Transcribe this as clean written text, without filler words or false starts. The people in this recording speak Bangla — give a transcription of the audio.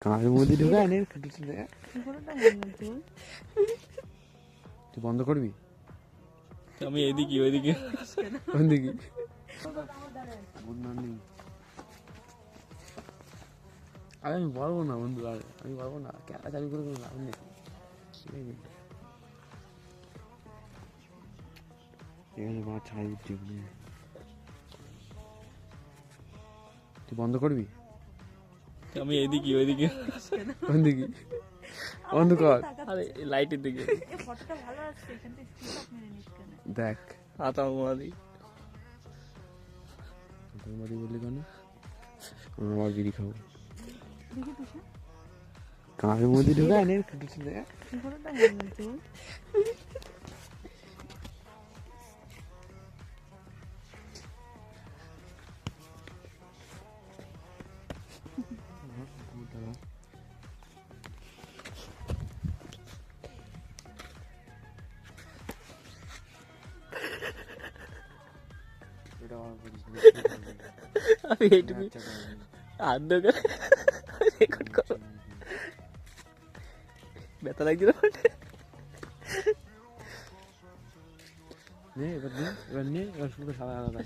কানের মধ্যে ঢুকায় নে তুই বন্ধ করবি। আমি এদিকে ওইদিকে কোন দিকে? Good morning. আরে আমি পারবো না বন্ধু, আর আমি পারবো না, ক্যামেরা চালু করে কোনো লাভ নেই। এখানে মা ছাই দিচ্ছি। তুই বন্ধ করবি। আমি এদিকে ওইদিকে কোন দিকে? বন্ধ কর। আরে লাইটের দিকে ফটোটা ভালো আসছে, এখান থেকে স্ক্রিনশট মেরে নিস কেন? দেখ হাত আমাদি তোর বাড়ি বললি কেন? আমরা আবার বিড়ি খাবো। দেখি তুষার কানের মধ্যে ঢুকায় নে ফটোটা ভালো লাগছে। আমি এইটুকু হাত ধরে রেকর্ড করো। ব্যথা লাগছিল নে এবার নে, এবার নে, এবার শুধু সাদা সাদা